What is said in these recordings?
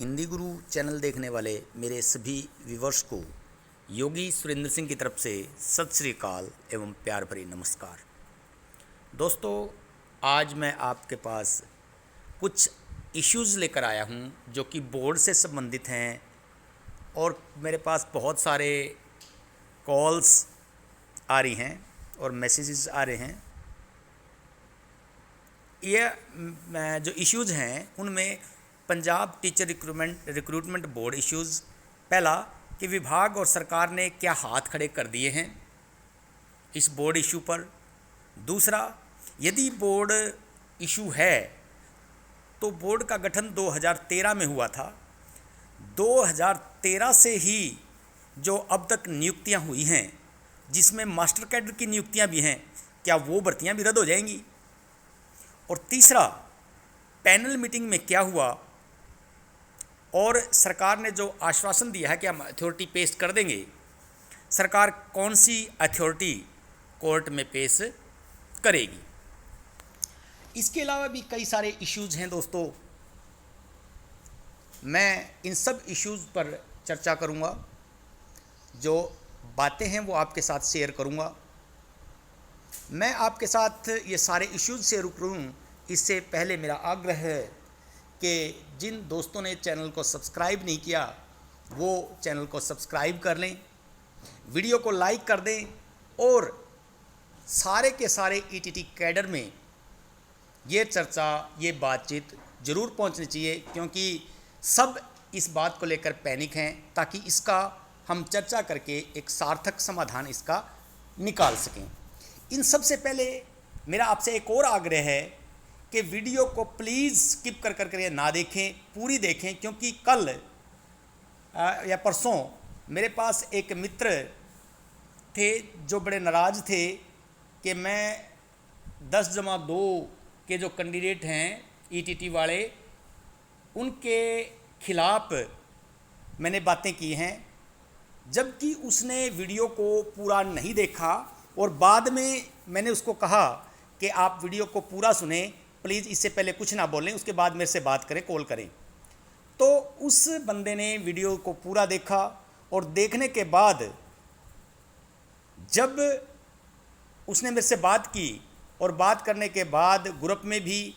हिंदी गुरु channel देखने वाले मेरे सभी व्यूवर्स को योगी सुरेंद्र सिंह की तरफ से सत श्री अकाल एवं प्यार भरी नमस्कार। दोस्तों, आज मैं आपके पास कुछ इश्यूज़ लेकर आया हूं जो कि बोर्ड से संबंधित हैं और मेरे पास बहुत सारे कॉल्स आ रही हैं और मैसेजेस आ रहे हैं। ये जो इश्यूज़ हैं उनमें Punjab teacher recruitment board issues, पहला कि विभाग और सरकार ने क्या हाथ खड़े कर दिए हैं इस बोर्ड इशू पर। दूसरा, यदि बोर्ड इशू है तो बोर्ड का गठन 2013 में हुआ था। 2013 से ही जो अब तक नियुक्तियां हुई हैं, जिसमें मास्टर कैडर की नियुक्तियां भी हैं, क्या वो भर्तियां भी रद्द हो जाएंगी? और तीसरा, पैनल मीटिंग में क्या हुआ और सरकार ने जो आश्वासन दिया है कि हम अथॉरिटी पेश कर देंगे, सरकार कौन सी अथॉरिटी कोर्ट में पेश करेगी? इसके अलावा भी कई सारे इश्यूज़ हैं दोस्तों। मैं इन सब इश्यूज़ पर चर्चा करूंगा, जो बातें हैं वो आपके साथ शेयर करूंगा। मैं आपके साथ ये सारे इश्यूज़ शेयर करूं इससे पहले मेरा आग्रह है कि जिन दोस्तों ने चैनल को सब्सक्राइब नहीं किया वो चैनल को सब्सक्राइब कर लें, वीडियो को लाइक कर दें और सारे के सारे ईटीटी कैडर में ये चर्चा, ये बातचीत ज़रूर पहुंचनी चाहिए, क्योंकि सब इस बात को लेकर पैनिक हैं, ताकि इसका हम चर्चा करके एक सार्थक समाधान इसका निकाल सकें। इन सब से पहले मेरा आपसे एक और आग्रह है कि वीडियो को प्लीज़ स्किप कर कर ना देखें, पूरी देखें, क्योंकि कल या परसों मेरे पास एक मित्र थे जो बड़े नाराज़ थे कि मैं 10+2 के जो कैंडिडेट हैं ईटीटी वाले, उनके खिलाफ मैंने बातें की हैं, जबकि उसने वीडियो को पूरा नहीं देखा। और बाद में मैंने उसको कहा कि आप वीडियो को पूरा सुने प्लीज़, इससे पहले कुछ ना बोलें, उसके बाद मेरे से बात करें, कॉल करें। तो उस बंदे ने वीडियो को पूरा देखा और देखने के बाद जब उसने मेरे से बात की और बात करने के बाद ग्रुप में भी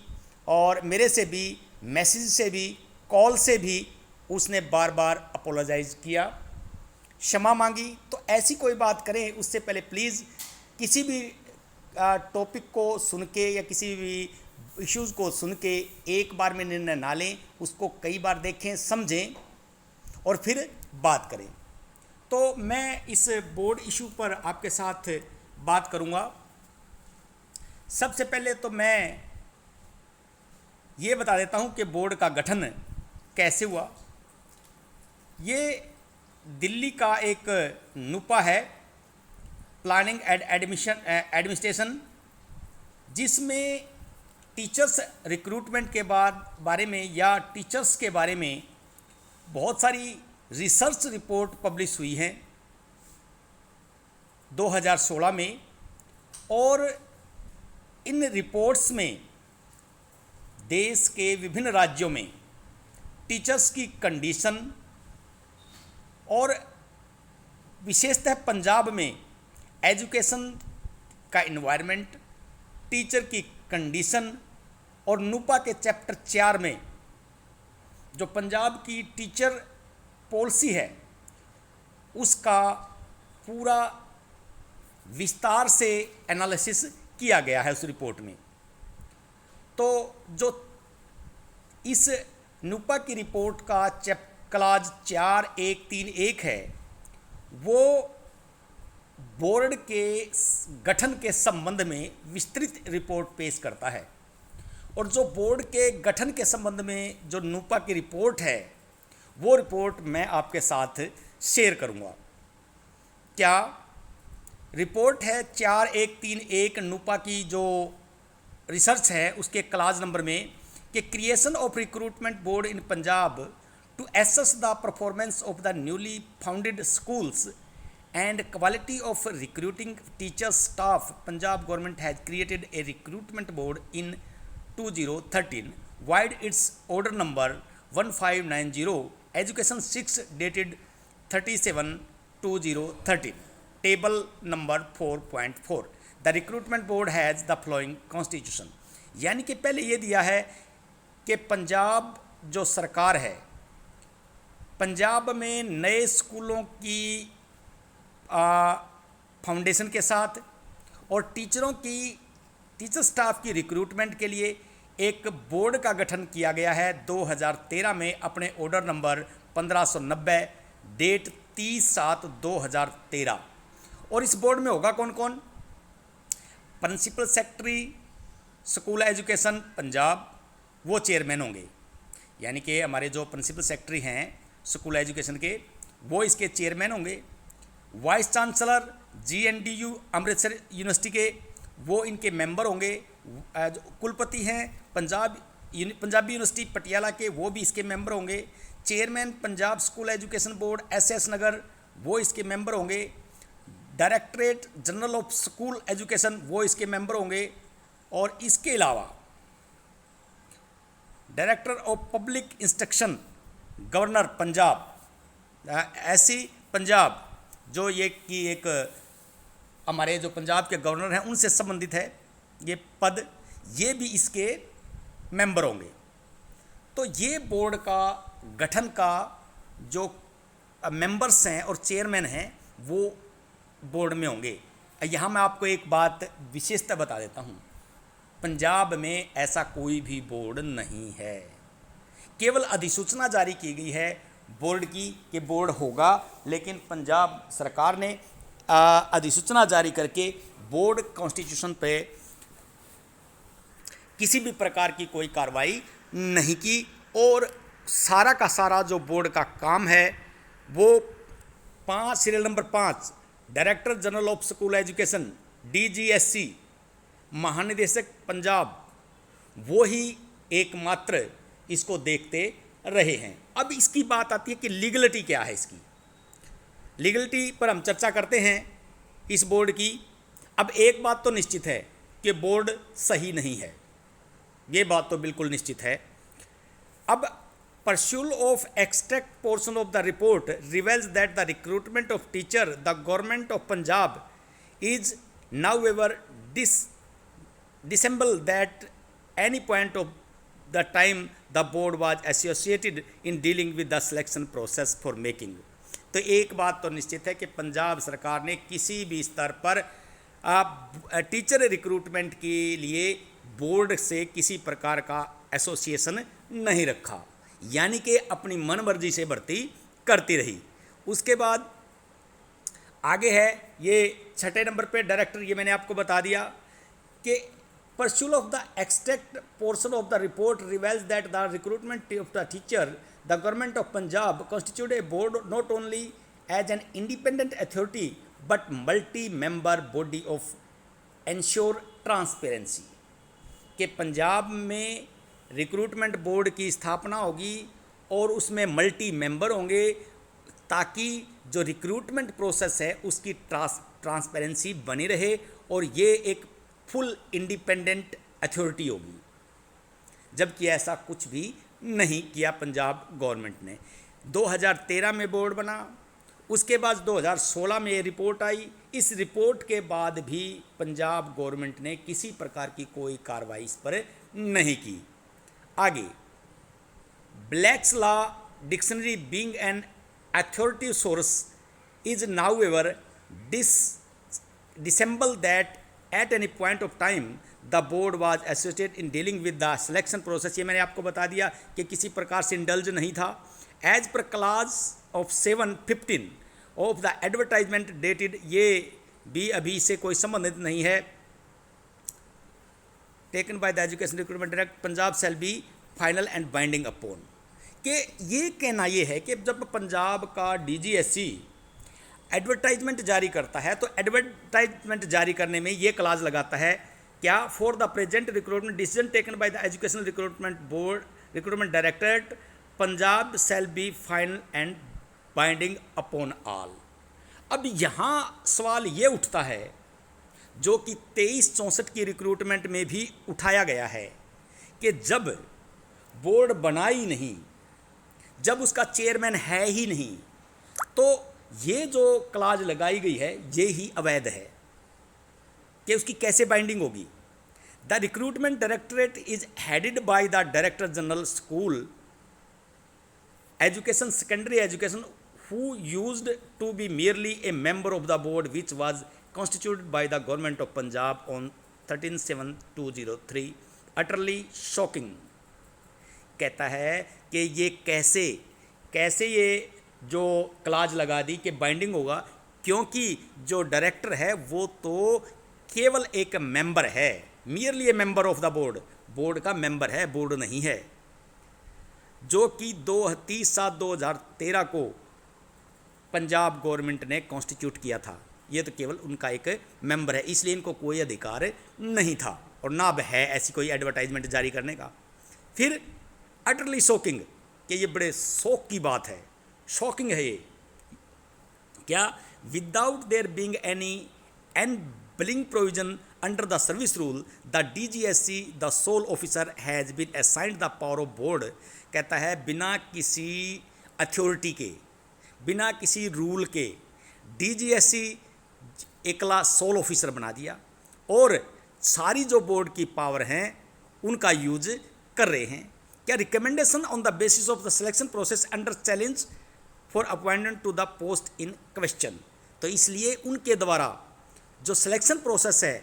और मेरे से भी, मैसेज से भी, कॉल से भी उसने बार बार अपोलोजाइज़ किया, क्षमा मांगी। तो ऐसी कोई बात करें उससे पहले प्लीज़ किसी भी टॉपिक को सुन के या किसी भी इश्यूज़ को सुन के एक बार में निर्णय ना लें, उसको कई बार देखें, समझें और फिर बात करें। तो मैं इस बोर्ड इशू पर आपके साथ बात करूंगा। सबसे पहले तो मैं ये बता देता हूं कि बोर्ड का गठन कैसे हुआ। ये दिल्ली का एक नुपा है, प्लानिंग एंड एडमिनिस्ट्रेशन, जिसमें टीचर्स रिक्रूटमेंट के बारे में या टीचर्स के बारे में बहुत सारी रिसर्च रिपोर्ट पब्लिश हुई हैं 2016 में। और इन रिपोर्ट्स में देश के विभिन्न राज्यों में टीचर्स की कंडीशन और विशेषतः पंजाब में एजुकेशन का इन्वायरमेंट, टीचर की कंडीशन और नुपा के चैप्टर 4 में जो पंजाब की टीचर पॉलिसी है उसका पूरा विस्तार से एनालिसिस किया गया है उस रिपोर्ट में। तो जो इस नुपा की रिपोर्ट का क्लाज 4.1.3.1 है, वो बोर्ड के गठन के संबंध में विस्तृत रिपोर्ट पेश करता है। और जो बोर्ड के गठन के संबंध में जो नुपा की रिपोर्ट है, वो रिपोर्ट मैं आपके साथ शेयर करूंगा। क्या रिपोर्ट है 4.1.3.1 नुपा की जो रिसर्च है, उसके क्लाज नंबर में कि creation of recruitment board in Punjab to assess the performance of the newly founded schools and quality of recruiting teacher staff. Punjab government has created a recruitment board in 2013, wide its order number 1590, education 6 dated 37/2013, table number 4.4, the recruitment board has the following constitution. यानी कि पहले ये दिया है कि पंजाब जो सरकार है, पंजाब में नए स्कूलों की फाउंडेशन के साथ और टीचर स्टाफ की रिक्रूटमेंट के लिए एक बोर्ड का गठन किया गया है 2013 में अपने ऑर्डर नंबर 1590 डेट 30/7/2013। और इस बोर्ड में होगा कौन कौन? Principal secretary school education Punjab, वो चेयरमैन होंगे। यानी कि हमारे जो प्रिंसिपल सेक्रेटरी हैं स्कूल एजुकेशन के, वो इसके चेयरमैन होंगे। Vice chancellor GNDU Amritsar university के, वो इनके मेंबर होंगे। कुलपति हैं पंजाबी यूनिवर्सिटी पटियाला के, वो भी इसके मेंबर होंगे। Chairman Punjab school education board SS नगर, वो इसके मेंबर होंगे। Directorate general of school education, वो इसके मेंबर होंगे। और इसके अलावा director of public instruction governor Punjab, ऐसी पंजाब, जो ये कि एक हमारे जो पंजाब के गवर्नर हैं उनसे संबंधित है ये पद, ये भी इसके मेंबर होंगे। तो ये बोर्ड का गठन का जो मेंबर्स हैं और चेयरमैन हैं वो बोर्ड में होंगे। यहाँ मैं आपको एक बात विशेषता बता देता हूँ, पंजाब में ऐसा कोई भी बोर्ड नहीं है। केवल अधिसूचना जारी की गई है बोर्ड की कि बोर्ड होगा, लेकिन पंजाब सरकार ने अधिसूचना जारी करके बोर्ड कॉन्स्टिट्यूशन पे किसी भी प्रकार की कोई कार्रवाई नहीं की। और सारा का सारा जो बोर्ड का काम है वो serial number 5 director general of school education DGSC महानिदेशक पंजाब, वो ही एकमात्र इसको देखते रहे हैं। अब इसकी बात आती है कि लीगलिटी क्या है इसकी। लीगलिटी पर हम चर्चा करते हैं इस बोर्ड की। अब एक बात तो निश्चित है कि बोर्ड सही नहीं है, ये बात तो बिल्कुल निश्चित है। अब perusal of extract portion of the report reveals that the recruitment of teacher the government of Punjab is now ever dissemble that any point of the time the board was associated in dealing with the selection process for making। तो एक बात तो निश्चित है कि पंजाब सरकार ने किसी भी स्तर पर टीचर रिक्रूटमेंट के लिए बोर्ड से किसी प्रकार का एसोसिएशन नहीं रखा, यानी कि अपनी मनमर्जी से भर्ती करती रही। उसके बाद आगे है ये 6 नंबर पे डायरेक्टर, ये मैंने आपको बता दिया कि pursuit of the extract portion of the report reveals that the recruitment of the teacher, the government of Punjab constitute a board not only as an independent authority but multi-member body of ensure transparency। कि पंजाब में recruitment board की स्थापना होगी और उसमें multi member होंगे ताकि जो रिक्रूटमेंट प्रोसेस है उसकी ट्रांसपेरेंसी बनी रहे और ये एक फुल इंडिपेंडेंट अथॉरिटी होगी। जबकि ऐसा कुछ भी नहीं किया पंजाब गवर्नमेंट ने। 2013 में बोर्ड बना, उसके बाद 2016 में ये रिपोर्ट आई। इस रिपोर्ट के बाद भी पंजाब गवर्नमेंट ने किसी प्रकार की कोई कार्रवाई इस पर नहीं की। आगे, blacks law dictionary being an authority source is now ever dissemble that at any point of time the board was associated in dealing with the selection process। ये मैंने आपको बता दिया कि किसी प्रकार से इंडल्ज नहीं था। As per clause of 715 of the advertisement dated, ये भी अभी से कोई संबंधित नहीं है। Taken by the education recruitment direct Punjab shall be final and binding upon. कि ये कहना ये है कि जब पंजाब का DGSC एडवर्टाइजमेंट जारी करता है तो एडवर्टाइजमेंट जारी करने में ये क्लाज लगाता है क्या, for the present recruitment decision taken by the educational recruitment board recruitment directorate Punjab shall be final and binding upon all. अब यहाँ सवाल ये उठता है जो कि 2364 की रिक्रूटमेंट में भी उठाया गया है कि जब बोर्ड बना ही नहीं जब उसका चेयरमैन है ही नहीं, तो ये जो क्लाज लगाई गई है ये ही अवैध है कि उसकी कैसे बाइंडिंग होगी। The recruitment directorate is headed by the director general school education secondary education who used to be merely a member of the board which was constituted by the government of Punjab on 13/7/2003 utterly shocking। कहता है कि ये कैसे ये जो clause लगा दी कि binding होगा, क्योंकि जो डायरेक्टर है वो तो केवल एक मेंबर है, merely A member of the board का मेंबर है, बोर्ड नहीं है, जो कि 30/7/2013 को पंजाब गवर्नमेंट ने कॉन्स्टिट्यूट किया था। ये तो केवल उनका एक मेंबर है, इसलिए इनको कोई अधिकार नहीं था और ना अब है ऐसी कोई एडवर्टाइजमेंट जारी करने का। फिर अटरली शॉकिंग, कि ये बड़े शौक की बात है, शॉकिंग है ये, क्या without there being any enabling provision under the service rule the DGSC the sole officer has been assigned the power of board. कहता है बिना किसी अथॉरिटी के, बिना किसी रूल के DGSC एकला सोल ऑफिसर बना दिया और सारी जो बोर्ड की पावर हैं उनका यूज कर रहे हैं। क्या recommendation on the basis of the selection process under challenge for appointment to the post in question. तो इसलिए उनके द्वारा जो सिलेक्शन प्रोसेस है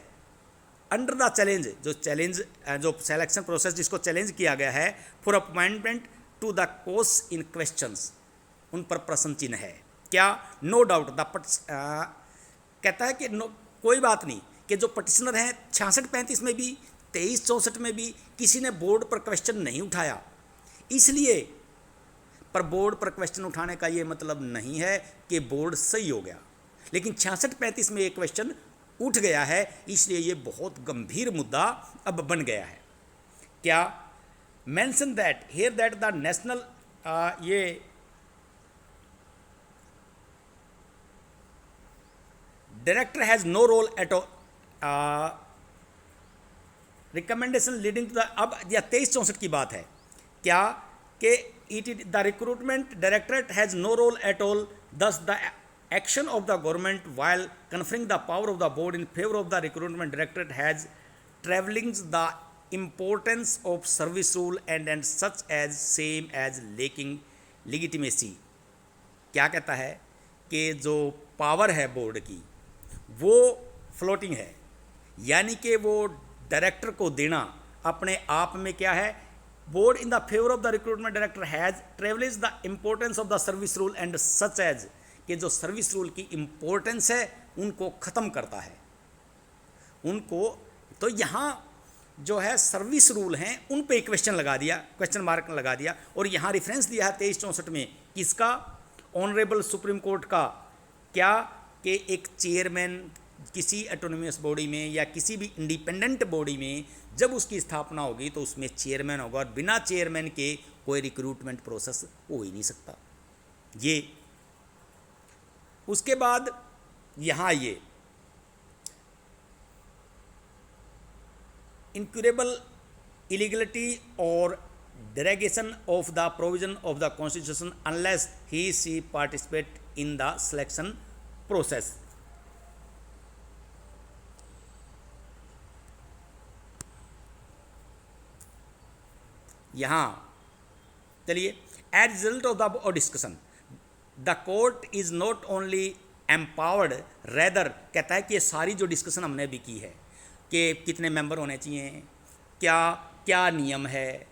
अंडर द चैलेंज, जो सिलेक्शन प्रोसेस जिसको चैलेंज किया गया है for appointment to the post in questions, उन पर प्रश्न चिन्ह है। क्या नो डाउट कहता है कि कोई बात नहीं कि जो पटिशनर हैं 66-35 में भी 23-64 में भी किसी ने बोर्ड पर क्वेश्चन नहीं उठाया, इसलिए पर बोर्ड पर क्वेश्चन उठाने का ये मतलब नहीं है कि बोर्ड सही हो गया, लेकिन 66-35 में एक क्वेश्चन उठ गया है, इसलिए ये बहुत गंभीर मुद्दा अब बन गया है। क्या mention that here that the national ये director has no role at all recommendation leading to the, अब या 23-64 की बात है, क्या कि it the recruitment directorate has no role at all thus the action of the government while conferring the power of the board in favour of the recruitment directorate has travelling the importance of service rule and such as same as lacking legitimacy। क्या कहता है कि जो power है board की वो floating है, यानी कि वो डायरेक्टर को देना अपने आप में क्या है, board in the favour of the recruitment director has trivialise the importance of the service rule and such as, कि जो सर्विस रूल की इम्पोर्टेंस है उनको ख़त्म करता है उनको। तो यहाँ जो है सर्विस रूल हैं उन पे क्वेश्चन लगा दिया, क्वेश्चन मार्क लगा दिया, और यहाँ रेफरेंस दिया है 23-64 में किसका, ऑनरेबल सुप्रीम कोर्ट का, क्या कि एक चेयरमैन किसी ऑटोनोमस बॉडी में या किसी भी इंडिपेंडेंट बॉडी में जब उसकी स्थापना होगी तो उसमें चेयरमैन होगा, और बिना चेयरमैन के कोई रिक्रूटमेंट प्रोसेस हो ही नहीं सकता। ये उसके बाद यहाँ ये incurable illegality or derogation of the provision of the constitution unless she participate in the selection process। यहाँ चलिए, as result of the discussion the court is not only empowered rather, कहता है कि ये सारी जो डिस्कशन हमने भी की है कि कितने मेंबर होने चाहिए, क्या क्या नियम है,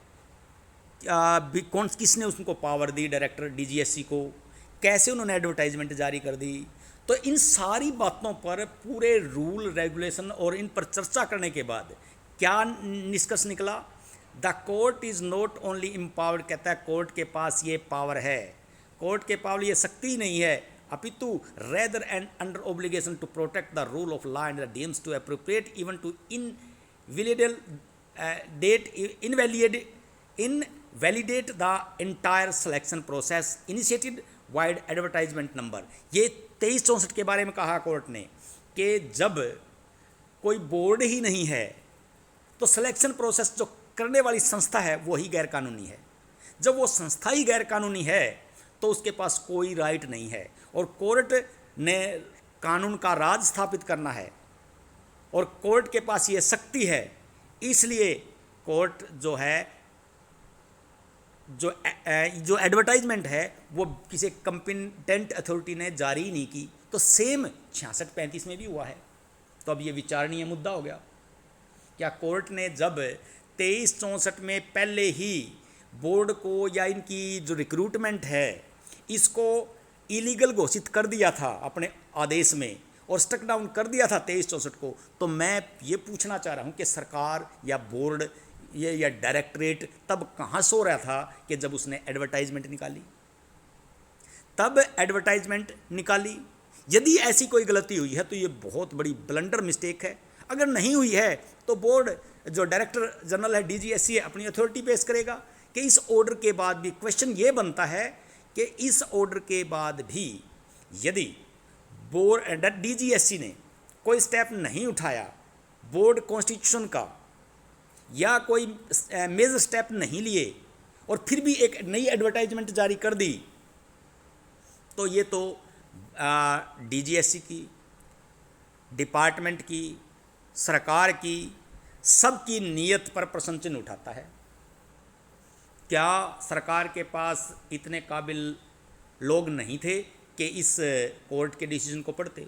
कौन किसने उसको पावर दी, डायरेक्टर DGSC को, कैसे उन्होंने एडवर्टाइजमेंट जारी कर दी, तो इन सारी बातों पर पूरे रूल रेगुलेशन और इन पर चर्चा करने के बाद क्या निष्कर्ष निकला, the court is not only empowered, कहता है कोर्ट के पास ये पावर है, कोर्ट के पास ये शक्ति नहीं है, अपितु rather and under obligation to protect the rule of law and the deems to appropriate even to invalidate the entire selection process initiated wide advertisement number। ये 23-64 के बारे में कहा कोर्ट ने कि जब कोई बोर्ड ही नहीं है तो सिलेक्शन प्रोसेस जो करने वाली संस्था है वही गैर कानूनी है, जब वो संस्था ही गैर कानूनी है तो उसके पास कोई राइट नहीं है, और कोर्ट ने कानून का राज स्थापित करना है और कोर्ट के पास ये शक्ति है। इसलिए कोर्ट जो है, जो एडवर्टाइजमेंट है वो किसी कंपिटेंट अथॉरिटी ने जारी ही नहीं की, तो सेम 66-35 में भी हुआ है। तो अब ये विचारणीय मुद्दा हो गया। क्या कोर्ट ने जब 2364 में पहले ही बोर्ड को या इनकी जो रिक्रूटमेंट है इसको इलीगल घोषित कर दिया था अपने आदेश में और स्टक डाउन कर दिया था 2364 को, तो मैं ये पूछना चाह रहा हूँ कि सरकार या बोर्ड ये या डायरेक्टरेट तब कहाँ सो रहा था कि जब उसने एडवर्टाइजमेंट निकाली? तब एडवर्टाइजमेंट निकाली। यदि ऐसी कोई गलती हुई है तो ये बहुत बड़ी ब्लंडर मिस्टेक है। अगर नहीं हुई है तो बोर्ड जो डायरेक्टर जनरल है, डीजीएससी है, अपनी अथॉरिटी पेश करेगा कि इस ऑर्डर के बाद भी, क्वेश्चन ये बनता है कि इस ऑर्डर के बाद भी यदि बोर्ड डीजीएससी ने कोई स्टेप नहीं उठाया, बोर्ड कॉन्स्टिट्यूशन का या कोई मेजर स्टेप नहीं लिए और फिर भी एक नई एडवर्टाइजमेंट जारी कर दी, तो ये तो डीजीएससी की, डिपार्टमेंट की, सरकार की, सबकी नीयत पर प्रश्न चिन्ह उठाता है। क्या सरकार के पास इतने काबिल लोग नहीं थे कि इस कोर्ट के डिसीजन को पढ़ते?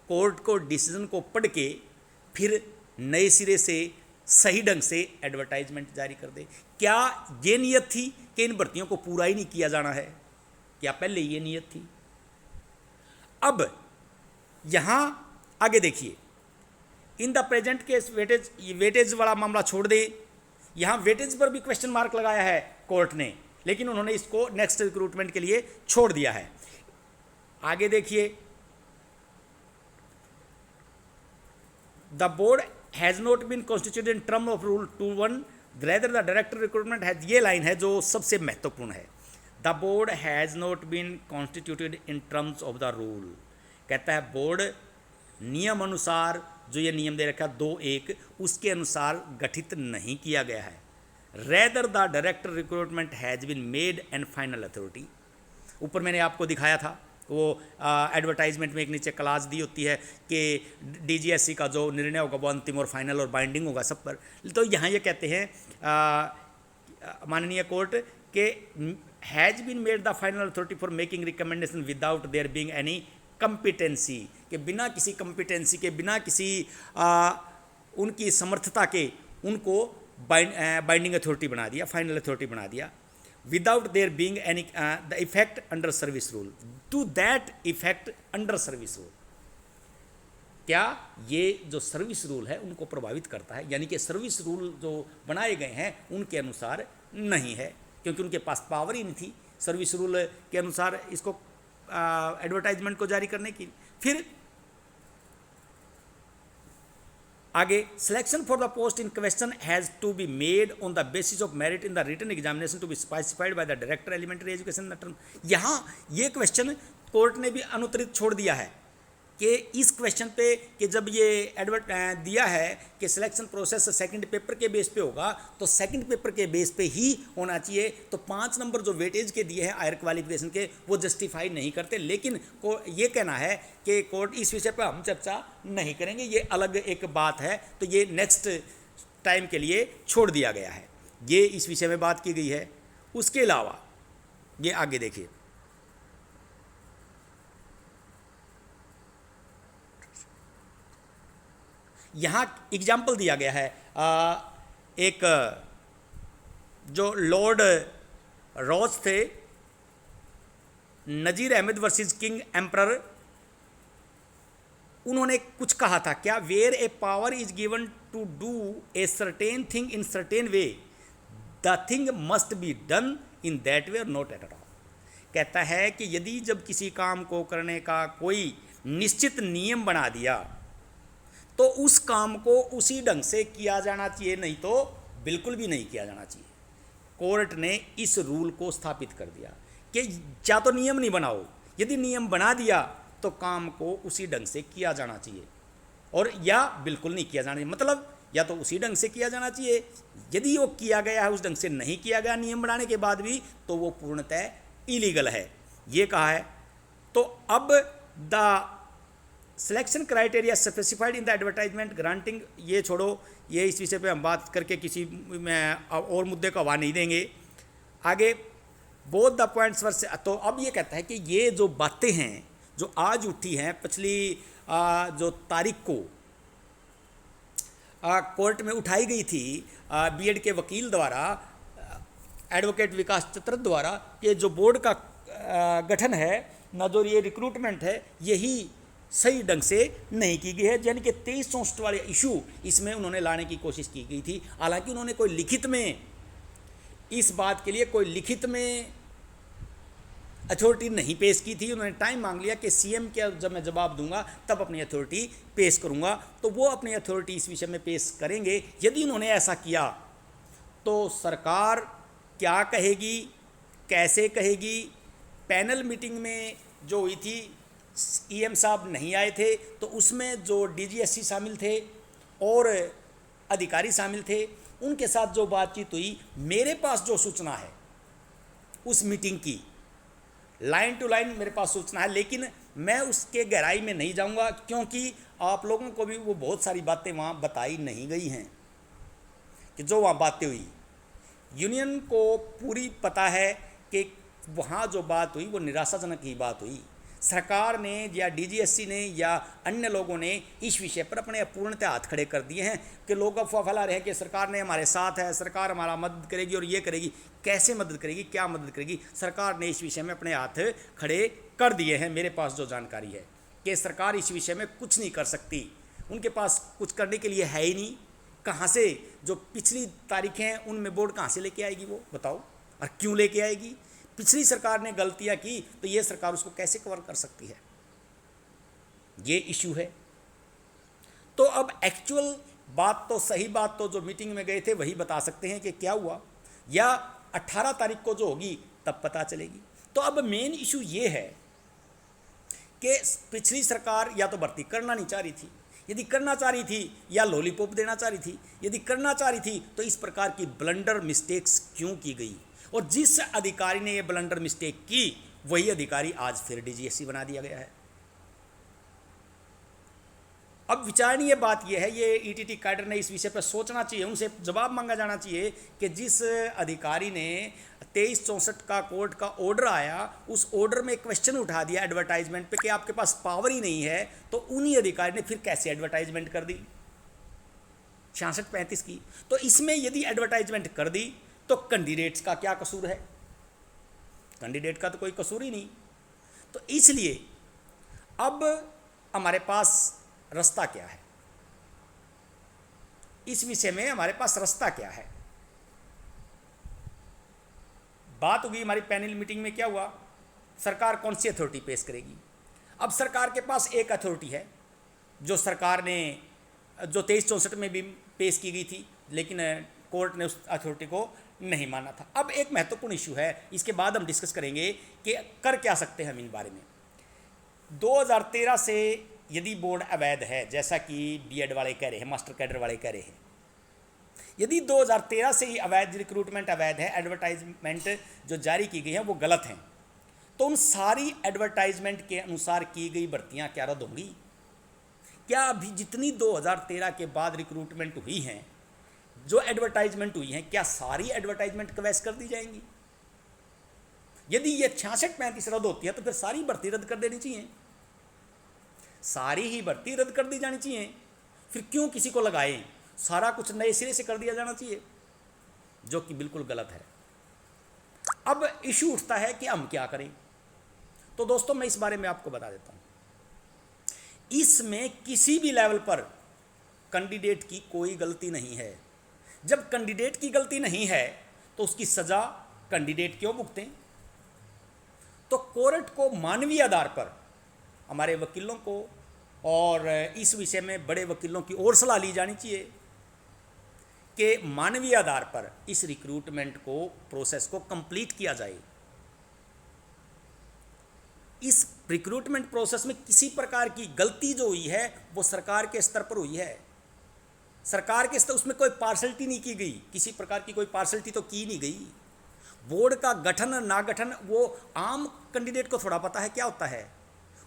कोर्ट को डिसीजन को पढ़ के फिर नए सिरे से सही ढंग से एडवर्टाइजमेंट जारी कर दे। क्या ये नीयत थी कि इन भर्तियों को पूरा ही नहीं किया जाना है? क्या पहले ये नीयत थी? अब यहाँ आगे देखिए, in the present case weightage वाला मामला छोड़ दे, यहाँ वेटेज पर भी क्वेश्चन मार्क लगाया है कोर्ट ने, लेकिन उन्होंने इसको नेक्स्ट रिक्रूटमेंट के लिए छोड़ दिया है। आगे देखिए, the board has not been constituted in term of rule 2(1) rather the director recruitment has, ये लाइन है जो सबसे महत्वपूर्ण है। The board has not been constituted in terms of the rule, कहता है बोर्ड नियम अनुसार, जो ये नियम दे रखा 2(1) उसके अनुसार गठित नहीं किया गया है। Rather the director recruitment has been made and final authority. ऊपर मैंने आपको दिखाया था वो एडवर्टाइजमेंट में एक नीचे क्लास दी होती है कि डीजीएससी का जो निर्णय होगा वो अंतिम और फाइनल और बाइंडिंग होगा सब पर। तो यहाँ ये कहते हैं माननीय कोर्ट के has been made the final authority for making recommendation without there being any competency, के बिना किसी कंपिटेंसी के, बिना किसी उनकी समर्थता के उनको बाइंडिंग अथॉरिटी बना दिया, फाइनल अथॉरिटी बना दिया। Without there being any the effect under service rule, to that effect under service rule. क्या ये जो सर्विस रूल है उनको प्रभावित करता है? यानी कि सर्विस रूल जो बनाए गए हैं उनके अनुसार नहीं है, क्योंकि उनके पास पावर ही नहीं थी सर्विस रूल के अनुसार इसको एडवर्टाइजमेंट को जारी करने की। फिर आगे, selection for the post in question has to be made on the basis of merit in the written examination to be specified by the director elementary education term. यहाँ ये क्वेश्चन कोर्ट ने भी अनुत्तरित छोड़ दिया है कि इस क्वेश्चन पे कि जब ये दिया है कि सिलेक्शन प्रोसेस सेकंड पेपर के बेस पे होगा, तो सेकंड पेपर के बेस पे ही होना चाहिए। तो 5 नंबर जो वेटेज के दिए हैं हायर क्वालिफिकेशन के वो जस्टिफाई नहीं करते। लेकिन को ये कहना है कि कोर्ट इस विषय पर हम चर्चा नहीं करेंगे, ये अलग एक बात है, तो ये नेक्स्ट टाइम के लिए छोड़ दिया गया है। ये इस विषय में बात की गई है। उसके अलावा ये आगे देखिए, यहाँ एग्जाम्पल दिया गया है एक जो लॉर्ड रॉस थे, Nazir Ahmad versus King Emperor, उन्होंने कुछ कहा था, क्या where a power is given to do a certain thing in certain way the thing must be done in that way और नॉट एट ऑल। कहता है कि यदि जब किसी काम को करने का कोई निश्चित नियम बना दिया तो उस काम को उसी ढंग से किया जाना चाहिए, नहीं तो बिल्कुल भी नहीं किया जाना चाहिए। कोर्ट ने इस रूल को स्थापित कर दिया कि या तो नियम नहीं बनाओ, यदि नियम बना दिया तो काम को उसी ढंग से किया जाना चाहिए, और या बिल्कुल नहीं किया जाना चाहिए। मतलब या तो उसी ढंग से किया जाना चाहिए, यदि वो किया गया है उस ढंग से नहीं किया गया नियम बनाने के बाद भी, तो वो पूर्णतः इलीगल है, ये कहा है। तो अब the selection criteria specified in the advertisement granting, ये छोड़ो, ये इस विषय पे हम बात करके किसी में और मुद्दे को हवा नहीं देंगे। आगे बोथ द पॉइंट्स वर से, तो अब ये कहता है कि ये जो बातें हैं जो आज उठी हैं, पिछली जो तारीख को कोर्ट में उठाई गई थी बीएड के वकील द्वारा, एडवोकेट विकास चतर द्वारा, कि जो बोर्ड का गठन है ना, जो ये रिक्रूटमेंट है, यही सही ढंग से नहीं की गई है, यानी कि 2364 वाले इशू इसमें उन्होंने लाने की कोशिश की गई थी। हालांकि उन्होंने कोई लिखित में इस बात के लिए कोई लिखित में अथॉरिटी नहीं पेश की थी। उन्होंने टाइम मांग लिया कि सीएम के जब मैं जवाब दूंगा तब अपनी अथॉरिटी पेश करूंगा, तो वो अपनी अथॉरिटी इस विषय में पेश करेंगे। यदि उन्होंने ऐसा किया तो सरकार क्या कहेगी, कैसे कहेगी। पैनल मीटिंग में जो हुई थी, ईएम साहब नहीं आए थे, तो उसमें जो डीजीएससी शामिल थे और अधिकारी शामिल थे, उनके साथ जो बातचीत हुई, मेरे पास जो सूचना है उस मीटिंग की, लाइन टू लाइन मेरे पास सूचना है, लेकिन मैं उसके गहराई में नहीं जाऊंगा, क्योंकि आप लोगों को भी वो बहुत सारी बातें वहाँ बताई नहीं गई हैं कि जो वहाँ बातें हुई। यूनियन को पूरी पता है कि वहाँ जो बात हुई वो निराशाजनक ही बात हुई। सरकार ने या डीजीएससी ने या अन्य लोगों ने इस विषय पर अपने पूर्णतः हाथ खड़े कर दिए हैं कि लोग अफवाह फैला रहे हैं कि सरकार ने हमारे साथ है, सरकार हमारा मदद करेगी और ये करेगी। कैसे मदद करेगी, क्या मदद करेगी? सरकार ने इस विषय में अपने हाथ खड़े कर दिए हैं। मेरे पास जो जानकारी है कि सरकार इस विषय में कुछ नहीं कर सकती, उनके पास कुछ करने के लिए है ही नहीं। कहाँ से जो पिछली तारीखें हैं उनमें बोर्ड कहाँ से लेके आएगी, वो बताओ, और क्यों लेके आएगी? पिछली सरकार ने गलतियां की तो ये सरकार उसको कैसे कवर कर सकती है? ये इश्यू है। तो अब एक्चुअल बात तो, सही बात तो जो मीटिंग में गए थे वही बता सकते हैं कि क्या हुआ, या 18 तारीख को जो होगी तब पता चलेगी। तो अब मेन इशू ये है कि पिछली सरकार या तो भर्ती करना नहीं चाह रही थी, यदि करना चाह रही थी, या लॉलीपॉप देना चाह रही थी। यदि करना चाह रही थी तो इस प्रकार की ब्लंडर मिस्टेक्स क्यों की गई? और जिस अधिकारी ने ये ब्लंडर मिस्टेक की वही अधिकारी आज फिर डीजीएससी बना दिया गया है। अब विचारणीय बात यह है, ये ईटीटी कैडर ने इस विषय पर सोचना चाहिए, उनसे जवाब मांगा जाना चाहिए कि जिस अधिकारी ने 2364 का कोर्ट का ऑर्डर आया, उस ऑर्डर में क्वेश्चन उठा दिया एडवर्टाइजमेंट पे कि आपके पास पावर ही नहीं है, तो उन्हीं अधिकारी ने फिर कैसे एडवर्टाइजमेंट कर दी 66-35 की। तो इसमें यदि एडवर्टाइजमेंट कर दी तो कैंडिडेट्स का क्या कसूर है? कैंडिडेट का तो कोई कसूर ही नहीं। तो इसलिए अब हमारे पास रास्ता क्या है, इस विषय में हमारे पास रास्ता क्या है? बात होगी हमारी पैनल मीटिंग में, क्या हुआ, सरकार कौन सी अथॉरिटी पेश करेगी? अब सरकार के पास एक अथॉरिटी है जो सरकार ने, जो 2364 में भी पेश की गई थी, लेकिन कोर्ट ने उस अथॉरिटी को नहीं माना था। अब एक महत्वपूर्ण इशू है, इसके बाद हम डिस्कस करेंगे कि कर क्या सकते हैं हम इन बारे में। 2013 से यदि बोर्ड अवैध है, जैसा कि बीएड वाले कह रहे हैं, मास्टर कैडर वाले कह रहे हैं, यदि 2013 से ही अवैध रिक्रूटमेंट अवैध है, एडवर्टाइजमेंट जो जारी की गई है वो गलत हैं, तो उन सारी एडवर्टाइजमेंट के अनुसार की गई भर्तियां क्या रद्द होंगी? क्या अभी जितनी 2013 के बाद रिक्रूटमेंट हुई हैं, जो एडवर्टाइजमेंट हुई हैं, क्या सारी एडवर्टाइजमेंट कवैस कर दी जाएंगी? यदि ये 66-35 रद्द होती है तो फिर सारी भर्ती रद्द कर देनी चाहिए, सारी ही भर्ती रद्द कर दी जानी चाहिए। फिर क्यों किसी को लगाएं? सारा कुछ नए सिरे से कर दिया जाना चाहिए, जो कि बिल्कुल गलत है। अब इशू उठता है कि हम क्या करें। तो दोस्तों मैं इस बारे में आपको बता देता हूं, इसमें किसी भी लेवल पर कैंडिडेट की कोई गलती नहीं है। जब कैंडिडेट की गलती नहीं है तो उसकी सजा कैंडिडेट क्यों भुगतें? तो कोर्ट को मानवीय आधार पर, हमारे वकीलों को और इस विषय में बड़े वकीलों की और सलाह ली जानी चाहिए कि मानवीय आधार पर इस रिक्रूटमेंट को, प्रोसेस को कंप्लीट किया जाए। इस रिक्रूटमेंट प्रोसेस में किसी प्रकार की गलती जो हुई है वो सरकार के स्तर पर हुई है। सरकार के स्तर उसमें कोई पार्शलिटी नहीं की गई, किसी प्रकार की कोई पार्शलिटी तो की नहीं गई। बोर्ड का गठन ना गठन वो आम कैंडिडेट को थोड़ा पता है क्या होता है।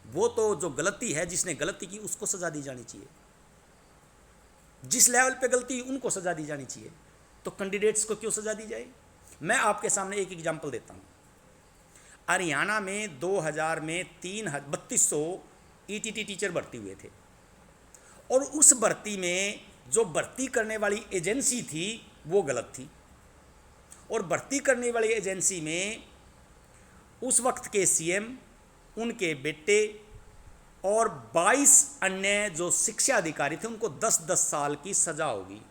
वो तो जो गलती है, जिसने गलती की उसको सजा दी जानी चाहिए, जिस लेवल पे गलती उनको सजा दी जानी चाहिए, तो कैंडिडेट्स को क्यों सजा दी जाए। मैं आपके सामने एक एग्जांपल देता हूँ। हरियाणा में 2000 में 3200 ईटीटी टीचर भर्ती हुए थे, और उस भर्ती में जो भर्ती करने वाली एजेंसी थी वो गलत थी, और भर्ती करने वाली एजेंसी में उस वक्त के सीएम, उनके बेटे और 22 अन्य जो शिक्षा अधिकारी थे उनको 10-10 साल की सज़ा होगी।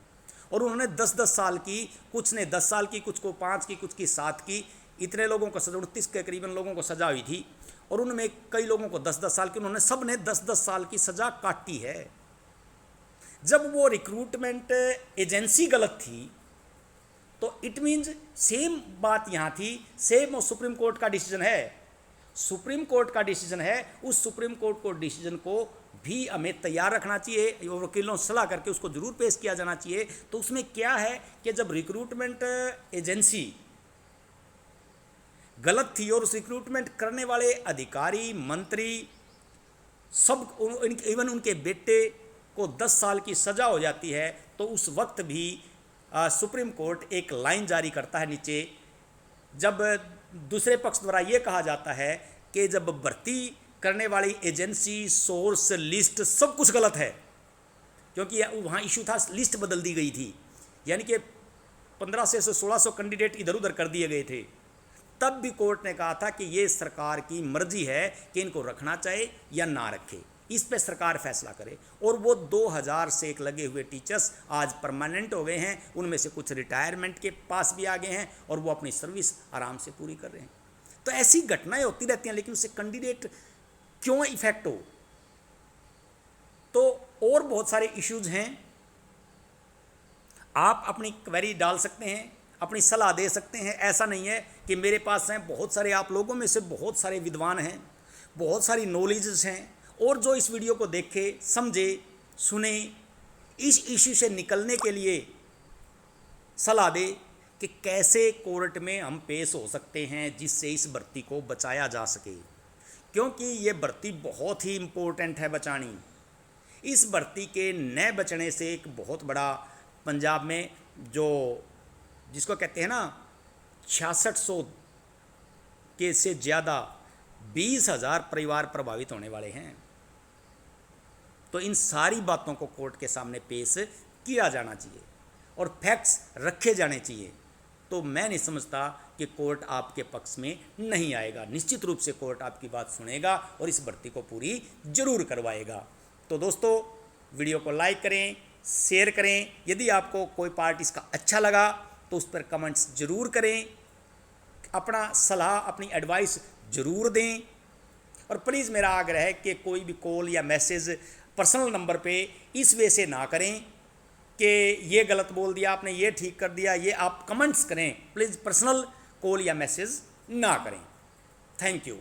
और उन्होंने 10-10 साल की, कुछ ने 10 साल की, कुछ को 5 की, कुछ की 7 की, इतने लोगों को सजा, 29 के करीबन लोगों को सजा हुई थी। और उनमें कई लोगों को 10-10 साल की, उन्होंने सब ने 10-10 साल की सज़ा काटी है। जब वो रिक्रूटमेंट एजेंसी गलत थी तो इट मीन्स सेम बात यहाँ थी, सेम सुप्रीम कोर्ट का डिसीजन है, सुप्रीम कोर्ट का डिसीजन है, उस सुप्रीम कोर्ट को डिसीजन को भी हमें तैयार रखना चाहिए, वकीलों से सलाह करके उसको जरूर पेश किया जाना चाहिए। तो उसमें क्या है कि जब रिक्रूटमेंट एजेंसी गलत थी और उस रिक्रूटमेंट करने वाले अधिकारी, मंत्री, सब इवन उनके बेटे को 10 साल की सज़ा हो जाती है, तो उस वक्त भी सुप्रीम कोर्ट एक लाइन जारी करता है नीचे, जब दूसरे पक्ष द्वारा ये कहा जाता है कि जब भर्ती करने वाली एजेंसी, सोर्स, लिस्ट सब कुछ गलत है, क्योंकि वहाँ इशू था लिस्ट बदल दी गई थी, यानी कि 1500 से 1600 कैंडिडेट इधर उधर कर दिए गए थे, तब भी कोर्ट ने कहा था कि ये सरकार की मर्जी है कि इनको रखना चाहे या ना रखे, इस पे सरकार फैसला करे। और वो 2000 से एक लगे हुए टीचर्स आज परमानेंट हो गए हैं, उनमें से कुछ रिटायरमेंट के पास भी आ गए हैं और वो अपनी सर्विस आराम से पूरी कर रहे हैं। तो ऐसी घटनाएं होती रहती हैं, लेकिन उससे कैंडिडेट क्यों इफेक्ट हो। तो और बहुत सारे इश्यूज हैं, आप अपनी क्वेरी डाल सकते हैं, अपनी सलाह दे सकते हैं। ऐसा नहीं है कि मेरे पास हैं, बहुत सारे आप लोगों में से बहुत सारे विद्वान हैं, बहुत सारी नॉलेजेस हैं, और जो इस वीडियो को देखे, समझे, सुने, इस इश्यू से निकलने के लिए सलाह दे कि कैसे कोर्ट में हम पेश हो सकते हैं जिससे इस भर्ती को बचाया जा सके, क्योंकि ये भर्ती बहुत ही इम्पोर्टेंट है बचानी। इस भर्ती के न बचने से एक बहुत बड़ा पंजाब में जो जिसको कहते हैं ना 6600 के से ज़्यादा 20,000 परिवार प्रभावित होने वाले हैं। तो इन सारी बातों को कोर्ट के सामने पेश किया जाना चाहिए और फैक्ट्स रखे जाने चाहिए। तो मैं नहीं समझता कि कोर्ट आपके पक्ष में नहीं आएगा। निश्चित रूप से कोर्ट आपकी बात सुनेगा और इस भर्ती को पूरी जरूर करवाएगा। तो दोस्तों, वीडियो को लाइक करें, शेयर करें। यदि आपको कोई पार्ट इसका अच्छा लगा तो उस पर कमेंट्स जरूर करें, अपना सलाह, अपनी एडवाइस ज़रूर दें। और प्लीज़ मेरा आग्रह है कि कोई भी कॉल या मैसेज पर्सनल नंबर पे इस वे से ना करें कि ये गलत बोल दिया आपने, ये ठीक कर दिया, ये आप कमेंट्स करें। प्लीज़ पर्सनल कॉल या मैसेज ना करें। Thank you.